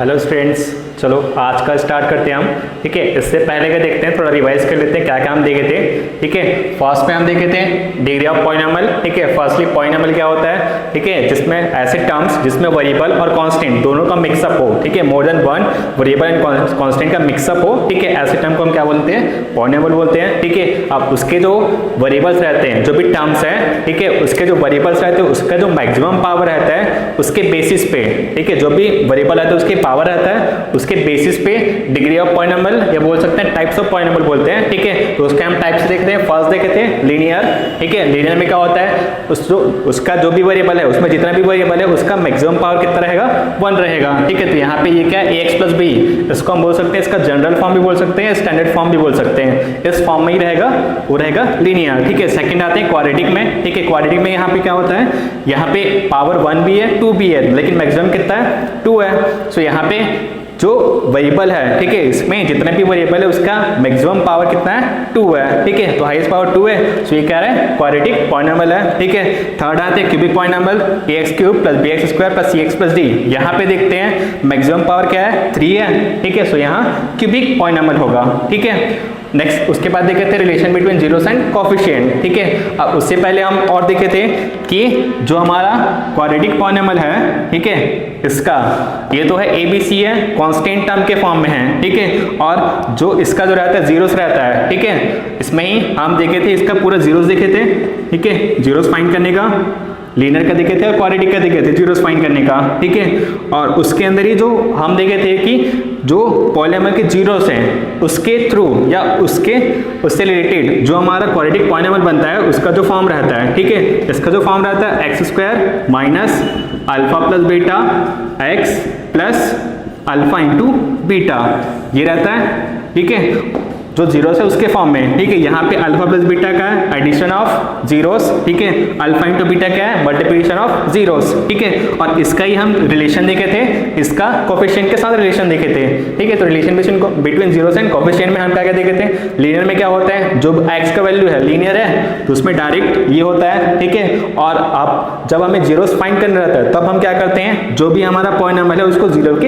Hello students, चलो आज का स्टार्ट करते हैं हम। ठीक है, इससे पहले का देखते हैं, थोड़ा रिवाइज कर लेते हैं क्या क्या हम देखे थे। ठीक है, फर्स्ट में हम देखे थे डिग्री ऑफ पॉलिनॉमियल। ठीक है, फर्स्टली पॉलिनॉमियल क्या होता है, ठीक है, जिसमें ऐसे टर्म्स जिसमें वेरिएबल और कांस्टेंट दोनों का मिक्सअप हो। ठीक है, more than one variable and constant का मिक्सअप हो। ठीक है, ऐसे टर्म को हम क्या बोलते हैं, पॉलिनॉमियल बोलते हैं। ठीक है, अब उसके जो वेरिएबल्स रहते हैं, जो भी टर्म्स हैं, ठीक है, उसके जो वेरिएबल्स रहते हैं उसका जो मैक्सिमम पावर रहता है उसके बेसिस पे, ठीक है, जो भी वेरिएबल रहता है उसके पावर रहता है उसके बेसिस पे डिग्री ऑफ पॉलिनॉमियल या बोल सकते हैं टाइप्स ऑफ पॉलिनॉमियल बोलते हैं। ठीक है, तो उसके हम टाइप्स देखते हैं। फर्स्ट देखे थे लीनियर। ठीक है, लीनियर में क्या होता है, उसका जो भी वेरिएबल है उसमें जितना भी वेरिएबल है उसका मैक्सिमम पावर कितना रहेगा, 1 रहेगा। ठीक है, तो यहाँ पे ये क्या है, ax प्लस बी, इसको हम बोल सकते हैं, इसका जनरल फॉर्म भी बोल सकते हैं, स्टैंडर्ड फॉर्म भी बोल सकते हैं। इस फॉर्म में ही रहेगा, वो रहेगा लीनियर। ठीक है, सेकंड आते हैं क्वाड्रेटिक में। ठीक है, क्वाड्रेटिक में यहाँ पे क्या होता है, यहाँ पे पावर 1 भी है 2 भी है, लेकिन मैक्सिमम कितना है, 2 है। सो यहाँ पे जो वेरिएबल है, ठीक है, इसमें जितने भी वेरिएबल है उसका मैक्सिमम पावर कितना है, 2 है। ठीक है, तो हाईएस्ट पावर 2 है, सो ये क्या है, क्वाड्रेटिक पॉलिनॉमियल है। ठीक है, थर्ड आते हैं cubic polynomial, ax cube plus bx square plus cx plus d। यहाँ पे देखते हैं मैक्सिमम पावर क्या है, 3 है। ठीक है, सो यहाँ क्यूबिक पॉलिनॉमियल होगा। ठीक है, नेक्स्ट उसके बाद देखे थे relation between zeros and coefficient. ठीक है, अब उससे पहले हम और देखे थे कि जो हमारा क्वाड्रेटिक पॉलिनॉमियल है, ठीक है, इसका ये तो है ABC है, कांस्टेंट टर्म के फॉर्म में है। ठीक है, और जो इसका जो रहता है जीरोस रहता है। ठीक है, इसमें ही हम देखे थे, इसका पूरा जीरोस देखे थे। ठीक है, जीरोस फाइंड करने का लीनियर का देखे थे और क्वाड्रेटिक का देखे थे जीरोस फाइंड करने का। ठीक है, और उसके अंदर ही जो हम देखे थे कि जो पॉलिनॉमियल के जीरोस हैं उसके थ्रू या उससे रिलेटेड जो हमारा क्वाड्रेटिक पॉलिनॉमियल बनता है उसका जो फॉर्म रहता है। ठीक है, इसका जो फॉर्म रहता है x square minus alpha plus beta x plus alpha into beta, ये रहता है। ठीक है, जो जीरोस है उसके फॉर्म में। ठीक है, यहाँ पे अल्फा प्लस बीटा का है एडिशन ऑफ जीरोस। ठीक है, अल्फा इंटू बीटा क्या है, मल्टीप्लिकेशन ऑफ जीरोस। ठीक है, और इसका ही हम रिलेशन देखे थे, इसका कोफिशिएंट के साथ रिलेशन देखे थे। ठीक है, तो relation between zeros and coefficient में हम क्या क्या देखे थे, लीनियर में क्या होता है, जो एक्स का वैल्यू है लीनियर है तो उसमें डायरेक्ट ये होता है। ठीक है, और अब जब हमें जीरोस फाइंड करना रहता है तब हम क्या करते हैं, जो भी हमारा पॉलिनॉमियल है उसको जीरो के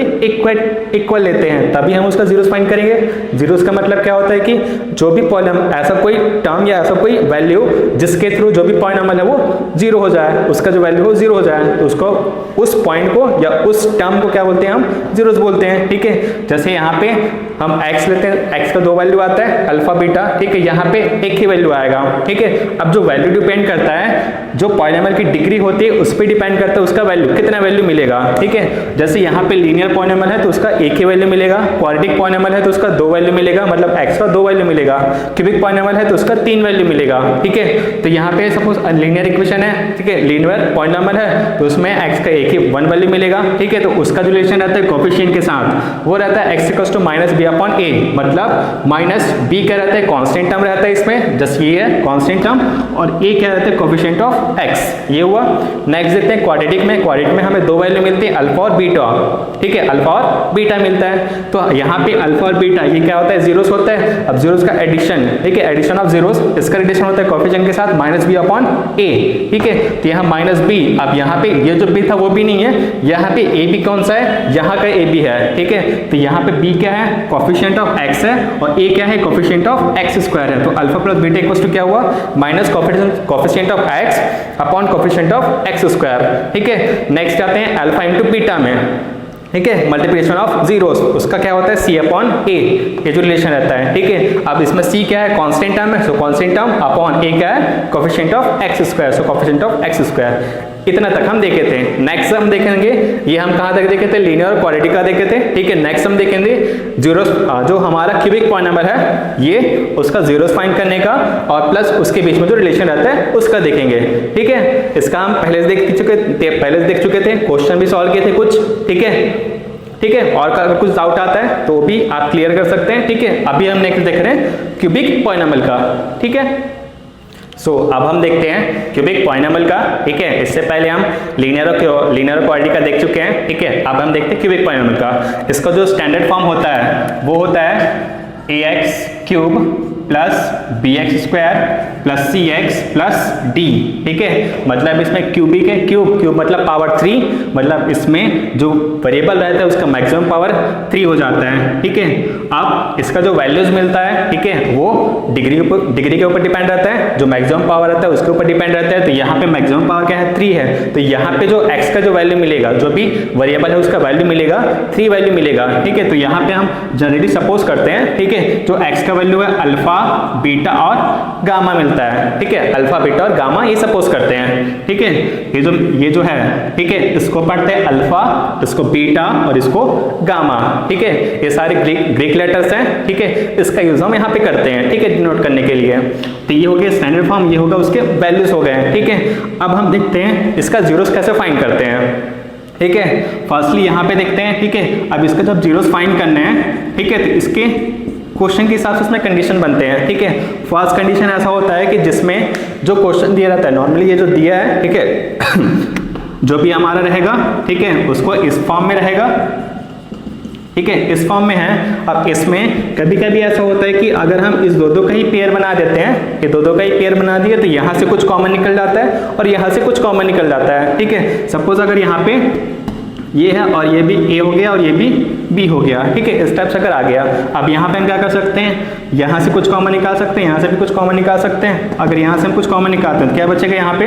इक्वल लेते हैं, तभी हम उसका जीरोस फाइंड करेंगे। जीरोस का मतलब क्या होता है कि जो भी पॉलिनॉमियल, ऐसा कोई टर्म या ऐसा कोई वैल्यू जिसके थ्रू जो भी पॉलिनॉमियल है वो जीरो हो जाए, उसका जो वैल्यू हो जीरो हो जाए, तो उसको उस पॉइंट को या उस टर्म को क्या बोलते हैं, हम जीरोस बोलते हैं। ठीक है, जैसे यहाँ पे हम x लेते हैं, x का 2 वैल्यू आता है अल्फा बीटा। ठीक है, यहाँ पे एक ही वैल्यू आएगा। ठीक है, अब जो वैल्यू डिपेंड करता है, जो पॉलिनॉमियल की डिग्री होती है उस पर डिपेंड करता है उसका वैल्यू, कितना वैल्यू मिलेगा। ठीक है, जैसे यहाँ पे लीनियर पॉलिनॉमियल है तो उसका एक ही वैल्यू मिलेगा, क्वाड्रेटिक पॉलिनॉमियल है तो उसका 2 वैल्यू मिलेगा, मतलब x का 2 वैल्यू मिलेगा, क्यूबिक पॉलिनॉमियल है तो उसका 3 वैल्यू मिलेगा। ठीक है, तो यहाँ पे सपोज लीनियर इक्वेशन है, ठीक है, लीनियर पॉलिनॉमियल है तो उसमें x का एक ही 1 वैल्यू मिलेगा। ठीक है, तो उसका जो रिलेशन रहता है कोफिशिएंट के साथ वो रहता है x = -b/a, मतलब माइनस b क्या रहता है, कांस्टेंट टर्म रहता है इसमें, जैसे ये है कांस्टेंट टर्म, और a क्या रहता है, कोफिशिएंट ऑफ x। ये हुआ। नेक्स्ट देखते हैं क्वाड्रेटिक में। क्वाड्रेटिक में हमें 2 वैल्यू मिलती है अल्फा और बीटा। ठीक है, अल्फा और बीटा मिलता है, तो यहाँ पे अल्फा और बीटा ये क्या होता है, जीरोस होता है। अब जीरोस का एडिशन, ठीक है, एडिशन ऑफ जीरोस, इसका रिलेशन होता है कोफिशिएंट के साथ -b/a। ठीक है, तो यहाँ -b, अब यहाँ पे ये जो b था वो भी नहीं है, यहाँ पे a b कौन सा है, यहाँ का a b है। ठीक है, तो यहाँ पे b क्या है, कोफिशिएंट ऑफ x है, और a क्या है, कोफिशिएंट ऑफ x स्क्वायर है। तो alpha plus beta equals to क्या हुआ, minus coefficient of x upon coefficient of x square. ठीक है, नेक्स्ट आते हैं अल्फा इंटू बीटा में। ठीक है, मल्टीप्लिकेशन ऑफ जीरोस, उसका क्या होता है c/a, ये जो रिलेशन रहता है। ठीक है, अब इसमें c क्या है, कांस्टेंट टर्म है, सो कांस्टेंट टर्म अपॉन a क्या है, coefficient of x square, so coefficient of x square. इतना तक हम देखे थे। नेक्स्ट हम देखेंगे, ये हम कहाँ तक देखे थे, लीनियर और क्वाड्रेटिक का देखे थे। ठीक है, नेक्स्ट हम देखेंगे जीरोस, जो हमारा क्यूबिक पॉलिनॉमियल है ये, उसका जीरोस फाइंड करने का और प्लस उसके बीच में जो रिलेशन रहता है उसका देखेंगे। ठीक है, इसका हम पहले से देख चुके थे, क्वेश्चन भी सॉल्व किए थे कुछ। ठीक है, ठीक है, और अगर कुछ डाउट आता है तो भी आप क्लियर कर सकते हैं। ठीक है, अभी हम नेक्स्ट देख रहे हैं क्यूबिक पॉलिनॉमियल का। ठीक है, अब हम देखते हैं क्यूबिक पॉलिनॉमियल का। ठीक है, इससे पहले हम लीनियर और क्वाड्रेटिक का देख चुके हैं। ठीक है, अब हम देखते हैं क्यूबिक पॉलिनॉमियल का। इसका जो स्टैंडर्ड फॉर्म होता है वो होता है ax cube plus b x square plus c x plus d. ठीक है, मतलब इसमें क्यूबिक है, क्यूब मतलब पावर 3, मतलब इसमें जो वेरिएबल रहता है उसका मैक्सिमम पावर 3 हो जाता है। ठीक है, अब इसका जो वैल्यूज मिलता है, ठीक है, वो डिग्री के ऊपर डिपेंड रहता है, जो मैक्सिमम पावर रहता है उसके ऊपर डिपेंड रहता है। तो यहाँ पे मैक्सिमम पावर क्या है, 3 है, तो यहाँ पे जो x का जो वैल्यू मिलेगा, जो भी वेरिएबल है उसका वैल्यू मिलेगा 3 वैल्यू मिलेगा। ठीक है, तो यहाँ पे हम जनरली सपोज करते हैं, ठीक है, जो x का वैल्यू है अल्फा, बीटा और गामा मिलता है। ठीक है, अल्फा, बीटा और गामा ये सपोज करते हैं। ठीक है, ये जो है, ठीक है, इसको पढ़ते हैं अल्फा, इसको बीटा और इसको गामा। ठीक है, ये सारे ग्रीक लेटर्स हैं। ठीक है, इसका यूज हम यहाँ पे करते हैं, ठीक है, डिनोट करने के लिए। तो ये हो गया स्टैंडर्ड फॉर्म, ये होगा उसके वैल्यूज हो गए। ठीक है, अब हम देखते हैं इसका जीरोस कैसे फाइंड करते हैं। ठीक है, फर्स्टली यहाँ पे देखते हैं। ठीक है, अब इसका जब जीरोस फाइंड करने हैं, ठीक है, तो इसके क्वेश्चन के हिसाब से इसमें कंडीशन बनते हैं। ठीक है, फर्स्ट कंडीशन ऐसा होता है कि जिसमें जो क्वेश्चन दिया रहता है, नॉर्मली ये जो दिया है, ठीक है, जो भी हमारा रहेगा, ठीक है, उसको इस फॉर्म में रहेगा। ठीक है, इस फॉर्म में है। अब इसमें कभी कभी ऐसा होता है कि अगर हम इस दो का ही पेयर बना देते हैं, कि दो का ही पेयर बना दिए, तो यहाँ से कुछ कॉमन निकल जाता है और यहाँ से कुछ कॉमन निकल जाता है। ठीक है, सपोज अगर यहाँ पे ये है और ये भी ए हो गया और ये भी बी हो गया। ठीक है, इस टाइप से अगर आ गया, अब यहाँ पे हम क्या कर सकते हैं, यहाँ से कुछ कॉमन निकाल सकते हैं, यहाँ से भी कुछ कॉमन निकाल सकते हैं। अगर यहाँ से हम कुछ कॉमन निकालते हैं तो क्या बचेगा यहाँ पे।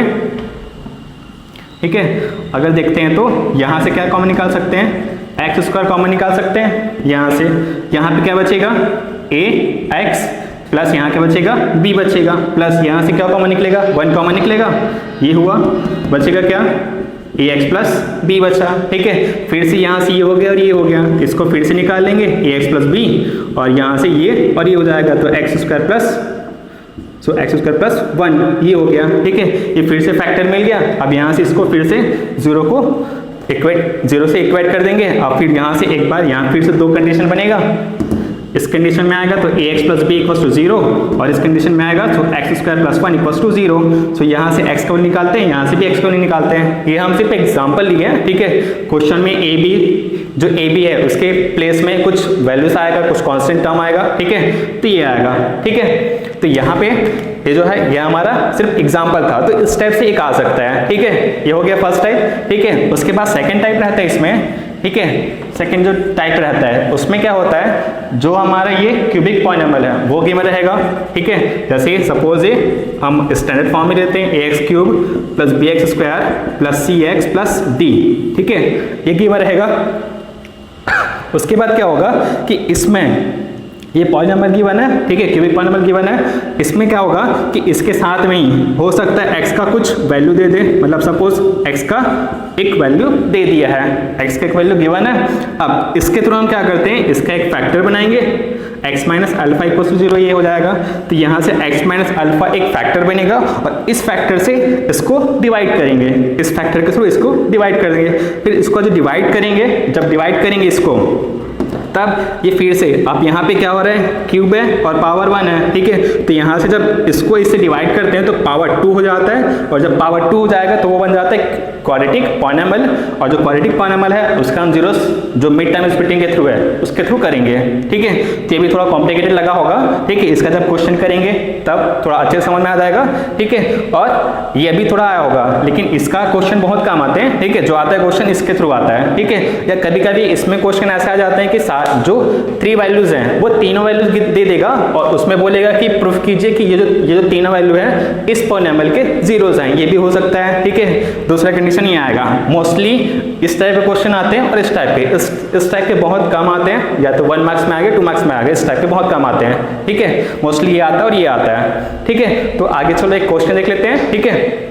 ठीक है, अगर देखते हैं तो यहाँ से क्या कॉमन निकाल सकते हैं, एक्स स्क्वायर कॉमन निकाल सकते हैं यहाँ से। यहाँ पे क्या बचेगा, ए एक्स प्लस यहाँ क्या बचेगा, बी बचेगा, प्लस यहाँ से क्या कॉमन निकलेगा, 1 कॉमन निकलेगा, ये हुआ, बचेगा क्या, ए एक्स प्लस बी बचा। ठीक है, फिर से यहाँ से ये हो गया और ये हो गया, इसको फिर से निकाल लेंगे, ए एक्स प्लस बी, और यहाँ से ये और ये हो जाएगा, तो x square plus x square plus 1 ये हो गया। ठीक है, ये फिर से फैक्टर मिल गया। अब यहाँ से इसको फिर से जीरो से इक्वेट कर देंगे। अब फिर यहाँ से एक बार यहाँ फिर से 2 कंडीशन बनेगा। इस कंडीशन में आएगा तो ax plus B equals to 0, और इस कंडीशन में आएगा तो x square plus 1 equals to 0। So यहाँ से x को निकालते हैं, यहाँ से भी x को निकालते हैं। ये हम सिर्फ एग्जांपल लिए हैं। ठीक है, क्वेश्चन में ए बी है उसके प्लेस में कुछ वैल्यूज आएगा, कुछ कांस्टेंट टर्म आएगा। ठीक है, तो ये आएगा। ठीक है, तो यहाँ पे ये जो है ये हमारा सिर्फ एग्जांपल था, तो इस टाइप से एक आ सकता है। ठीक है, ये हो गया फर्स्ट टाइप। ठीक है, उसके बाद सेकंड टाइप रहता है इसमें। ठीक है, सेकंड जो टाइप रहता है उसमें क्या होता है, जो हमारा ये क्यूबिक पॉलिनॉमियल है वो गिवन रहेगा। ठीक है, जैसे सपोज ये हम स्टैंडर्ड फॉर्म में देते हैं, a x cube plus b x square plus c x plus d. ठीक है, ये गिवन रहेगा। उसके बाद क्या होगा कि इसमें ये पॉलिनॉमियल गिवन है। ठीक है, क्यूबिक पॉलिनॉमियल गिवन है। इसमें क्या होगा कि इसके साथ में ही हो सकता है x का कुछ वैल्यू दे दे, मतलब सपोज x का एक वैल्यू दे दिया है, x का एक वैल्यू गिवन है। अब इसके थ्रू हम क्या करते हैं, इसका एक फैक्टर बनाएंगे, x minus alpha equal to 0 ये हो जाएगा। तो यहाँ से x माइनस अल्फा एक फैक्टर बनेगा और इस फैक्टर से इसको डिवाइड करेंगे, इस फैक्टर के थ्रू इसको डिवाइड कर देंगे। फिर इसको जो डिवाइड करेंगे, जब डिवाइड करेंगे इसको, तब ये फिर से अब यहाँ पे क्या हो रहा है, क्यूब है और पावर 1 है। ठीक है, तो यहाँ से जब इसको इससे डिवाइड करते हैं तो पावर 2 हो जाता है, और जब पावर 2 हो जाएगा तो वो बन जाता है क्वाड्रेटिक पॉलिनॉमियल। और जो क्वाड्रेटिक पॉलिनॉमियल है उसका हम जीरोस जो मिड टर्म स्प्लिटिंग के थ्रू है उसके थ्रू करेंगे। ठीक है, तो ये भी थोड़ा कॉम्प्लिकेटेड लगा होगा। ठीक है, इसका जब क्वेश्चन करेंगे तब थोड़ा अच्छे समझ में आ जाएगा। ठीक है, और ये भी थोड़ा आया होगा, लेकिन इसका क्वेश्चन बहुत कम आते हैं। ठीक है, जो आता है क्वेश्चन इसके थ्रू आता है। ठीक है, या कभी कभी इसमें क्वेश्चन ऐसे आ जाते हैं कि जो 3 वैल्यूज हैं वो तीनों वैल्यूज दे देगा और उसमें बोलेगा कि प्रूफ कीजिए कि ये जो तीनों वैल्यू है इस पॉलिनॉमियल के जीरोस हैं। ये भी हो सकता है। ठीक है, दूसरा कंडीशन ये आएगा। मोस्टली इस टाइप के क्वेश्चन आते हैं और इस टाइप के बहुत कम आते हैं, या तो 1 मार्क्स में आ गए, 2 मार्क्स में आ गए, इस टाइप के बहुत कम आते हैं। ठीक है, मोस्टली ये आता है और ये आता है। ठीक है, तो आगे चलो एक क्वेश्चन देख लेते हैं। ठीक है,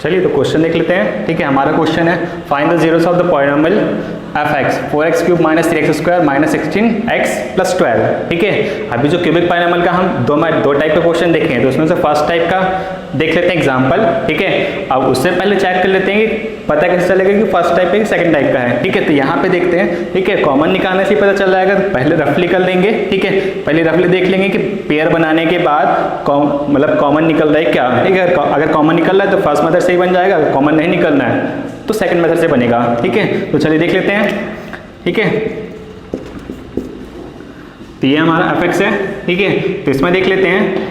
चलिए तो क्वेश्चन देख लेते हैं। ठीक है, हमारा क्वेश्चन है find the zeros of the polynomial f(x) 4x cube minus 3x square minus 16x plus 12। ठीक है, अभी जो क्यूबिक पॉलिनॉमियल का हम दो टाइप के क्वेश्चन देखे हैं, तो उसमें से फर्स्ट टाइप का देख लेते हैं एग्जांपल। ठीक है, अब उससे पहले चेक कर लेते हैं कि पता कैसे चलेगा कि फर्स्ट टाइप है कि सेकंड टाइप का है। ठीक है, तो यहाँ पे देखते हैं। ठीक है, कॉमन निकालने से पता चल जाएगा, तो पहले रफली कर लेंगे। ठीक है, पहले रफली देख लेंगे कि पेयर बनाने के बाद मतलब कॉमन निकल रहा है क्या। ठीक है, अगर कॉमन निकल रहा है तो फर्स्ट मेथड से ही बन जाएगा, अगर कॉमन नहीं निकलना है तो सेकंड मेथड से बनेगा। ठीक है, तो चलिए देख लेते हैं। ठीक है, तो ये हमारा एफ एक्स है, ठीक है। तो इसमें देख लेते हैं,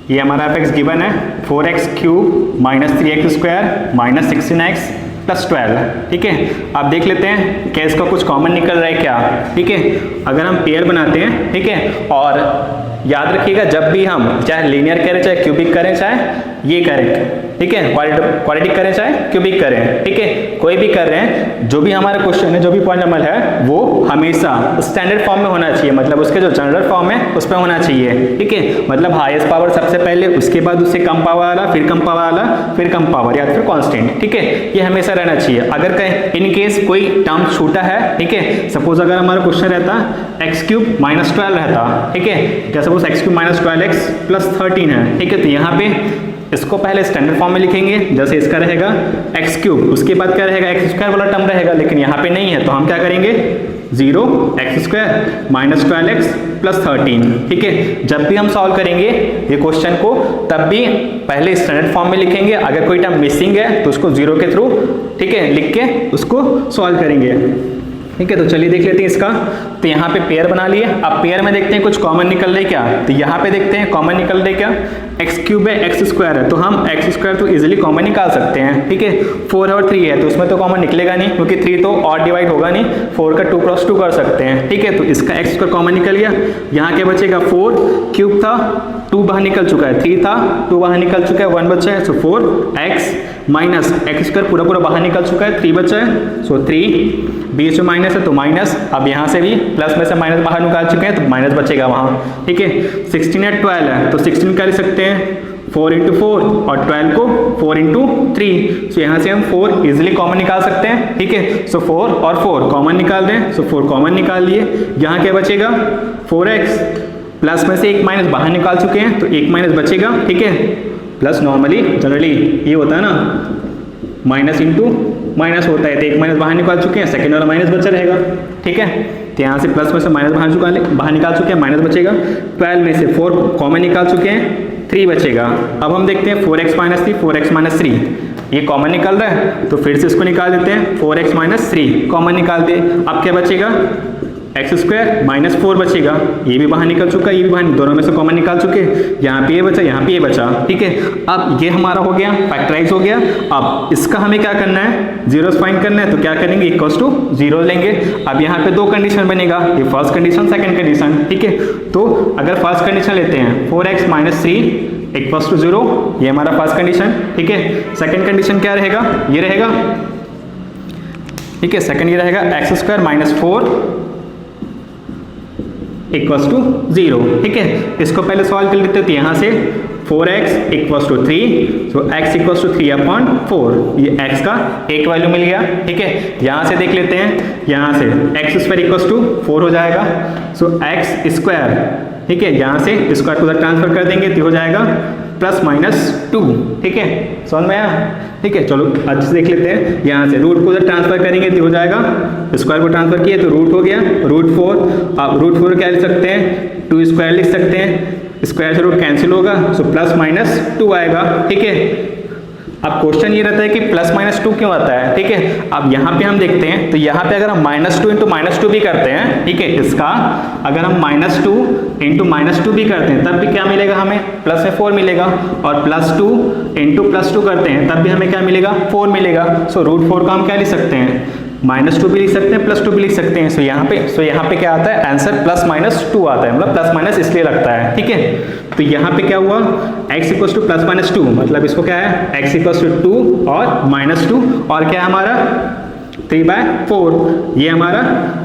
ये हमारा एफ एक्स गिवन है 4x³ minus 3x² minus 16x plus 12, ठीक है। अब देख लेते हैं क्या इसका कुछ कॉमन निकल रहा है क्या, ठीक है। अगर हम पेयर बनाते हैं, ठीक है, और याद रखिएगा जब भी हम चाहे लीनियर करें चाहे क्यूबिक करें चाहे ये करें, ठीक है, क्वाड्रेटिक करें चाहे क्यूबिक करें, ठीक है, कोई भी कर रहे हैं, जो भी हमारा क्वेश्चन है, जो भी पॉलिनॉमियल है वो हमेशा स्टैंडर्ड फॉर्म में होना चाहिए, मतलब उसके जो जनरल फॉर्म है उस पर होना चाहिए, ठीक है। मतलब हाईएस्ट पावर सबसे पहले, उसके बाद उससे कम पावर वाला, फिर कम पावर वाला, फिर कम पावर या फिर कांस्टेंट, ठीक है, ये हमेशा रहना चाहिए। अगर कहीं इन केस कोई टर्म छूटा है, ठीक है, सपोज अगर हमारा क्वेश्चन रहता x³ माइनस 12 रहता, ठीक है, क्या suppose x³ minus 12x plus 13 है, ठीक है, तो यहाँ पे इसको पहले स्टैंडर्ड फॉर्म में लिखेंगे, जैसे इसका रहेगा x³ उसके बाद क्या रहेगा x² वाला टर्म रहेगा, लेकिन यहाँ पे नहीं है तो हम क्या करेंगे 0x² माइनस 12x प्लस 13, ठीक है। जब भी हम सॉल्व करेंगे ये क्वेश्चन को तब भी पहले स्टैंडर्ड फॉर्म में लिखेंगे, अगर कोई टर्म मिसिंग है तो उसको 0 के थ्रू, ठीक है, लिख के उसको सॉल्व करेंगे, ठीक है। तो चलिए देख लेते हैं इसका। तो यहाँ पे पेयर बना लिए, अब पेयर में देखते हैं कुछ कॉमन निकल रहा है क्या, तो यहाँ पे देखते हैं कॉमन निकल रहा है क्या, x³ है x² है, तो हम x² तो इजीली कॉमन निकाल सकते हैं, ठीक है। 4 और 3 है तो उसमें तो कॉमन निकलेगा नहीं, क्योंकि 3 तो और डिवाइड होगा नहीं, 4 का 2 क्रॉस 2 कर सकते हैं, ठीक है। तो इसका x² कॉमन निकल गया, यहाँ क्या बचेगा 4³ था, 2 बाहर निकल चुका है, 3 था, 2 बाहर निकल चुका है, 1 बचा है, सो 4x माइनस x² पूरा पूरा बाहर निकल चुका है, 3 बचा है, सो 3 बीच में माइनस है तो माइनस, अब यहाँ से भी प्लस में से माइनस बाहर निकाल चुके हैं तो माइनस बचेगा वहाँ, ठीक है। 16 है 12 है तो 16 क्या लिख सकते हैं 4 × 4 और 12 को 4 × 3, सो यहाँ से हम 4 इजीली कॉमन निकाल सकते हैं, ठीक है। सो 4 और 4 कॉमन निकाल दें, सो 4 कॉमन निकाल लिए, यहाँ क्या बचेगा 4x प्लस में से एक माइनस बाहर निकाल चुके हैं तो एक माइनस बचेगा, ठीक है। प्लस नॉर्मली जनरली ये होता है ना, माइनस इंटू माइनस होता है, तो एक माइनस बाहर निकाल चुके हैं, सेकंड वाला माइनस बचा रहेगा, ठीक है। तो यहाँ से प्लस में से माइनस बाहर निकाल चुके हैं, माइनस बचेगा, 12 में से 4 कॉमन निकाल चुके हैं, 3 बचेगा। अब हम देखते हैं 4x माइनस 3, 4x माइनस 3 ये कॉमन निकल रहा है तो फिर से इसको निकाल देते हैं, 4x माइनस 3 कॉमन निकाल दे, अब क्या बचेगा x² माइनस 4 बचेगा, ये भी बाहर निकल चुका है, ये भी बाहर, दोनों में से कॉमन निकाल चुके, यहाँ पे ये बचा, यहाँ पे ये बचा, ठीक है। अब ये हमारा हो गया, फैक्टराइज हो गया। अब इसका हमें क्या करना है, जीरोस फाइंड करना है, तो क्या करेंगे इक्वल्स टू 0 लेंगे। अब यहाँ पे 2 कंडीशन बनेगा, ये फर्स्ट कंडीशन सेकंड कंडीशन, ठीक है। तो अगर फर्स्ट कंडीशन लेते हैं 4x माइनस 3 इक्वल्स टू 0, ये हमारा फर्स्ट कंडीशन, ठीक है। सेकंड कंडीशन क्या रहेगा, ये रहेगा, ठीक है। सेकंड ये रहेगा x² माइनस 4 इक्वल्स टू 0, ठीक है। इसको पहले सॉल्व कर लेते हैं, तो यहाँ से 4x equals to 3, so x equals to 3/4, ये x का एक वैल्यू मिल गया, ठीक है। यहाँ से देख लेते हैं, यहाँ से x² इक्वल्स टू 4 हो जाएगा, सो x², ठीक है, यहाँ से स्क्वायर को उधर ट्रांसफर कर देंगे तो हो जाएगा प्लस माइनस 2, ठीक है, समझ में आया, ठीक है। चलो अच्छे से देख लेते हैं, यहाँ से रूट को उधर ट्रांसफर करेंगे तो हो जाएगा, स्क्वायर को ट्रांसफर किए तो रूट हो गया, √4, अब √4 क्या लिख सकते हैं 2² लिख सकते हैं, स्क्वायर से रूट कैंसिल होगा, सो प्लस माइनस 2 आएगा, ठीक है। अब क्वेश्चन ये रहता है कि प्लस माइनस 2 क्यों आता है, ठीक है। अब यहाँ पे हम देखते हैं, तो यहाँ पे अगर हम -2 × -2 भी करते हैं, ठीक है, इसका अगर हम -2 × -2 भी करते हैं तब भी क्या मिलेगा हमें, प्लस में 4 मिलेगा, और +2 × +2 करते हैं तब भी हमें क्या मिलेगा 4 मिलेगा, सो √4 का हम क्या लिख सकते हैं -2 भी लिख सकते हैं, +2 भी लिख सकते हैं, सो यहाँ पे क्या आता है आंसर +-2 आता है, मतलब प्लस माइनस इसलिए लगता है, ठीक है। तो यहाँ पे क्या हुआ x इक्वल्स टू +-2, मतलब इसको क्या है x इक्वल्स टू 2 और -2, और क्या है हमारा 3/4, ये हमारा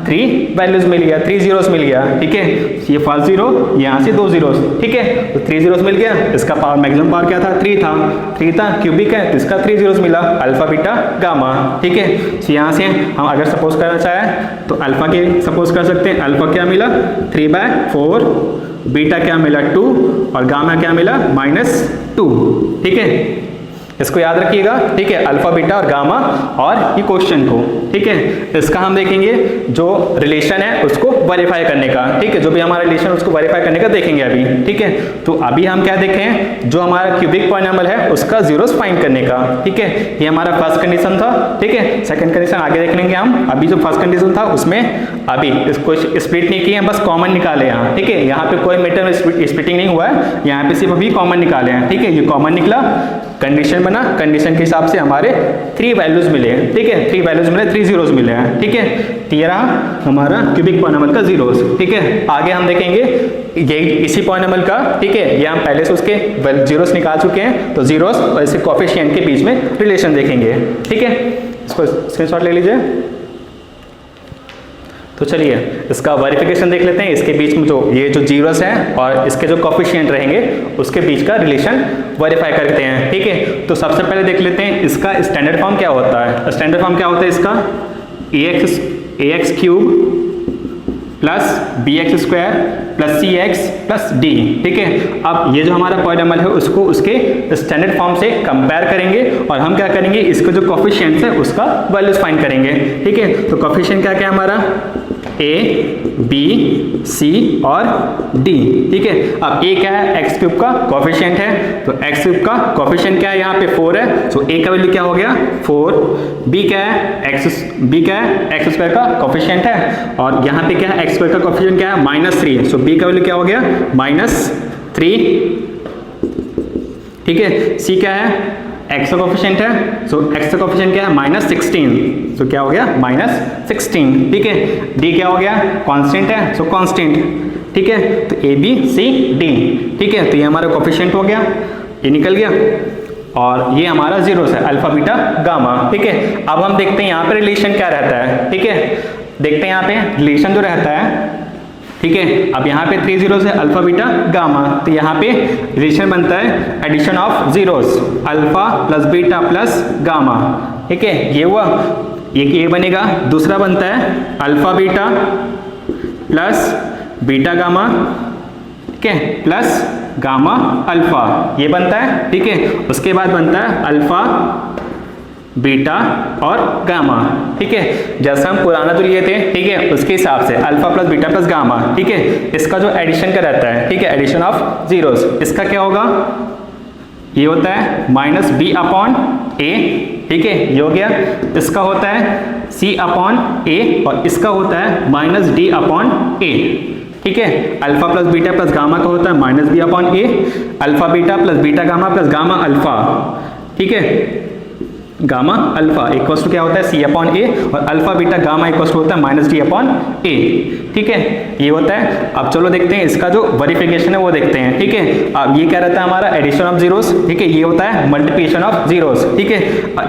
3 वैल्यूज मिल गया, 3 जीरोस मिल गया, ठीक है। ये फर्स्ट जीरो, यहाँ से 2 जीरोस, ठीक है, तो 3 जीरोस मिल गया। इसका पावर मैक्सिमम पावर क्या था 3 था, क्यूबिक है तो इसका 3 जीरोस मिला, अल्फा बीटा गामा, ठीक है। तो यहाँ से हम अगर सपोज करना चाहें तो अल्फा के सपोज कर सकते हैं, अल्फा क्या मिला 3/4, बीटा क्या मिला 2 और गामा क्या मिला -2, ठीक है। इसको याद रखिएगा, ठीक है, अल्फा बीटा और गामा और ये क्वेश्चन को, ठीक है। इसका हम देखेंगे जो रिलेशन है उसको वेरीफाई करने का, ठीक है, जो भी हमारा रिलेशन उसको वेरीफाई करने का देखेंगे अभी, ठीक है। तो अभी हम क्या देखें, जो हमारा क्यूबिक पॉलिनॉमियल है उसका जीरोस फाइंड करने का, ठीक है। ये हमारा फर्स्ट कंडीशन था, ठीक है। सेकंड कंडीशन आगे देख लेंगे हम। अभी जो फर्स्ट कंडीशन था उसमें अभी इसको स्प्लिट नहीं किए हैं, बस कॉमन निकाले यहाँ, ठीक है। यहाँ पे कोई मीटर में स्प्लिटिंग नहीं हुआ है, यहाँ पे सिर्फ अभी कॉमन निकाले हैं, ठीक है। ये कॉमन निकला, कंडीशन बना, कंडीशन के हिसाब से हमारे 3 वैल्यूज मिले हैं, ठीक है। 3 वैल्यूज मिले, 3 जीरोस मिले हैं, ठीक है। तो ये रहा हमारा क्यूबिक पॉलिनॉमियल का जीरोस, ठीक है। आगे हम देखेंगे यही इसी पॉलिनॉमियल का, ठीक है, ये हम पहले से उसके जीरोस निकाल चुके हैं, तो जीरोस और इसे कोएफिशिएंट के बीच में रिलेशन देखेंगे, ठीक है। इसको स्क्रीनशॉट ले लीजिए। तो चलिए इसका वेरिफिकेशन देख लेते हैं। इसके बीच में जो ये जो जीरोस है और इसके जो कोएफिशिएंट रहेंगे उसके बीच का रिलेशन वेरीफाई करते हैं, ठीक है। तो सबसे पहले देख लेते हैं इसका स्टैंडर्ड फॉर्म क्या होता है। स्टैंडर्ड फॉर्म क्या होता है इसका, ax cube plus bx square plus cx plus d, ठीक है। अब ये जो हमारा पॉलिनॉमियल है उसको उसके स्टैंडर्ड फॉर्म से कंपेयर करेंगे और हम क्या करेंगे, इसके जो कोएफिशिएंट्स है उसका वैल्यूज फाइंड करेंगे, ठीक है। तो कोएफिशिएंट क्या क्या है हमारा, a, b, c और d, ठीक है। अब a क्या है, x क्यूब का कोएफिशिएंट है, तो x क्यूब का कोएफिशिएंट क्या है, यहाँ पे 4 है, तो a का वैल्यू क्या हो गया 4। b क्या है, x स्क्वायर का कोएफिशिएंट है और यहाँ पे क्या है, x स्क्वायर का कोएफिशिएंट क्या है -3, सो b का वैल्यू क्या हो गया -3, ठीक है। c क्या है, x का कोएफिशिएंट है, सो x का कोएफिशिएंट क्या है -16, सो क्या हो गया -16, ठीक है। d क्या हो गया, कांस्टेंट है, सो कांस्टेंट, ठीक है। तो a b c d, ठीक है। तो ये हमारा कोएफिशिएंट हो गया, ये निकल गया और ये हमारा जीरोस है, अल्फा बीटा गामा, ठीक है। अब हम देखते हैं यहाँ पे रिलेशन क्या रहता है, ठीक है। देखते हैं यहाँ पे रिलेशन जो रहता है, ठीक है। अब यहाँ पे 3 जीरोस है, अल्फा बीटा गामा, तो यहाँ पे रिलेशन बनता है addition of zeros, alpha plus beta plus gamma, ठीक है। ये हुआ, ये बनेगा। दूसरा बनता है alpha beta plus beta gamma, ठीक है, प्लस गामा अल्फा, ये बनता है, ठीक है। उसके बाद बनता है अल्फा बीटा और गामा, ठीक है। जैसा हम पुराना जो लिए थे, ठीक है, उसके हिसाब से alpha plus beta plus gamma, ठीक है। इसका जो एडिशन का रहता है, ठीक है, एडिशन ऑफ जीरोस, इसका क्या होगा, ये होता है -b/a, ठीक है, ये हो गया। इसका होता है c/a और इसका होता है -d/a, ठीक है। Alpha plus beta plus gamma का होता है -b/a, alpha beta plus beta gamma plus gamma alpha, ठीक है। गामा अल्फा इक्वल्स टू क्या होता है c/a और alpha beta gamma equals to होता है -d/a, ठीक है, ये होता है। अब चलो देखते हैं इसका जो वेरिफिकेशन है वो देखते हैं, ठीक है। अब ये क्या रहता है हमारा एडिशन ऑफ जीरोस, ठीक है, ये होता है मल्टीप्लिकेशन ऑफ जीरोस, ठीक है।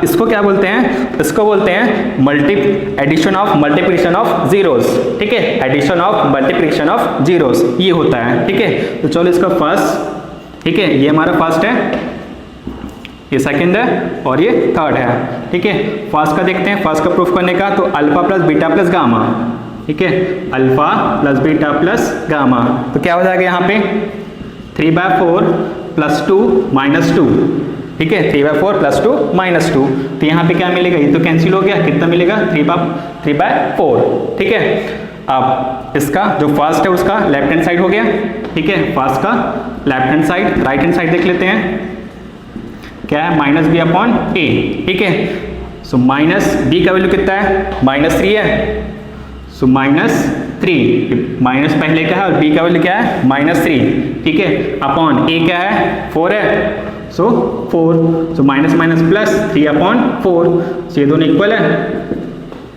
इसको क्या बोलते हैं, इसको बोलते हैं addition of multiplication of zeros, ठीक है, addition of multiplication of zeros, ये होता है, ठीक है। तो चलो इसका फर्स्ट, ठीक है, ये हमारा फर्स्ट है, ये सेकंड है और ये थर्ड है, ठीक है। फर्स्ट का देखते हैं, फर्स्ट का प्रूफ करने का, तो alpha plus beta plus gamma, ठीक है, alpha plus beta plus gamma, तो क्या हो जाएगा यहाँ पे 3/4 + 2 - 2, ठीक है, 3/4 + 2 - 2, तो यहाँ पे क्या मिलेगा, ये तो कैंसिल हो गया, कितना मिलेगा 3/4, ठीक है। अब इसका जो फर्स्ट है उसका लेफ्ट हैंड साइड हो गया, ठीक है, फर्स्ट का left hand side, right hand side देख लेते हैं, क्या है -b/a, ठीक है। सो b का वैल्यू कितना है, -3 है, सो -3, माइनस पहले का है और b का वैल्यू क्या है -3, ठीक है, अपॉन a क्या है 4 है, सो 4, सो माइनस प्लस 3/4, सो ये दोनों इक्वल है,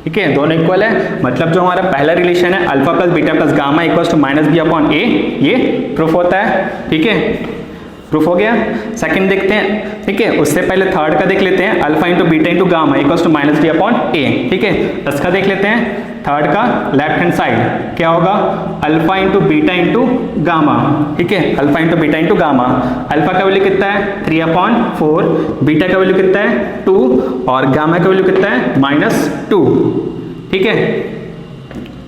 ठीक है, दोनों इक्वल है। मतलब जो हमारा पहला रिलेशन है alpha plus beta plus gamma equals to -b/a, ये प्रूफ होता है, ठीक है, प्रूफ हो गया। सेकंड देखते हैं, ठीक है, उससे पहले थर्ड का देख लेते हैं, alpha into beta into gamma equals to -d/a, ठीक है। इसका देख लेते हैं, थर्ड का लेफ्ट हैंड साइड क्या होगा, alpha into beta into gamma, ठीक है, alpha into beta into gamma, alpha का वैल्यू कितना है 3/4, बीटा का वैल्यू कितना है 2 और गामा का वैल्यू कितना है -2, ठीक है।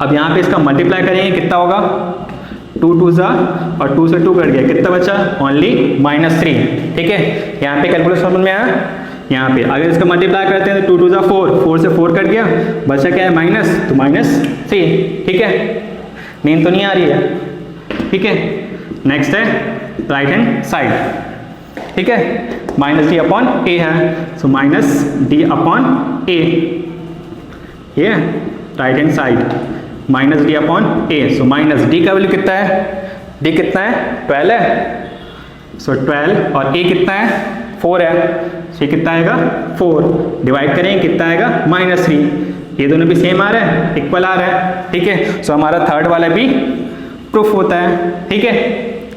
अब यहाँ पे इसका मल्टीप्लाई करेंगे, कितना होगा 2 2 ज़ा और 2 से 2 कट गया, कितना बचा? ओनली -3। ठीक है, यहाँ पे कैलकुलेशन समझ में आया? यहाँ पे अगर इसका मल्टीप्लाई करते हैं तो 2 2 ज़ा 4, 4 से 4 कट गया, बचा क्या है? माइनस, तो -3। ठीक है, नींद तो नहीं आ रही है? ठीक है, नेक्स्ट है राइट हैंड साइड। ठीक है, -d/a है, सो -d/a, ये राइट हैंड साइड -d/a, सो -d का वैल्यू कितना है? d कितना है? 12 है, सो 12 और a कितना है? 4 है, सो ये कितना आएगा? 4 डिवाइड करेंगे कितना आएगा? -3। ये दोनों भी सेम आ रहा है, इक्वल आ रहा है। ठीक है, सो हमारा थर्ड वाला भी प्रूफ होता है। ठीक है,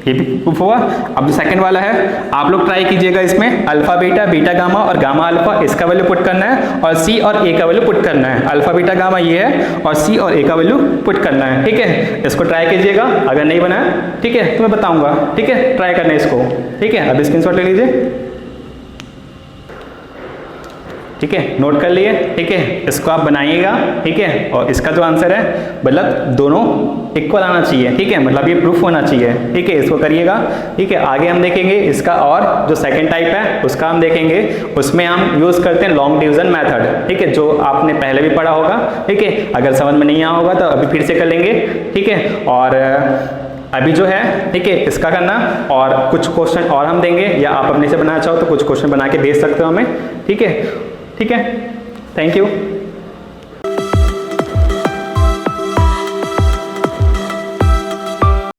ये भी प्रूफ हुआ। अब जो सेकंड वाला है, आप लोग ट्राई कीजिएगा इसमें अल्फा बीटा, बीटा गामा और गामा अल्फा, इसका वैल्यू पुट करना है और सी और ए का वैल्यू पुट करना है। अल्फा बीटा गामा ये है और सी और ए का वैल्यू पुट करना है। ठीक है, इसको ट्राई कीजिएगा, अगर नहीं बना है ठीक है तो मैं बताऊंगा। ठीक है, ट्राई करना है इसको। ठीक है, अब स्क्रीनशॉट ले लीजिए। ठीक है, नोट कर लिए। ठीक है, इसको आप बनाइएगा। ठीक है, और इसका जो आंसर है मतलब दोनों इक्वल आना चाहिए। ठीक है, मतलब ये प्रूफ होना चाहिए। ठीक है, इसको करिएगा। ठीक है, आगे हम देखेंगे इसका और जो सेकंड टाइप है उसका हम देखेंगे। उसमें हम यूज करते हैं लॉन्ग डिवीजन मेथड। ठीक है, जो आपने पहले भी पढ़ा होगा। ठीक है, अगर समझ में नहीं आया होगा तो अभी फिर से कर लेंगे। ठीक है, और अभी जो है ठीक है इसका करना, और कुछ क्वेश्चन और हम देंगे, या आप अपने से बनाना चाहो तो कुछ क्वेश्चन बना के दे सकते हो हमें। ठीक है, ठीक है, थैंक यू।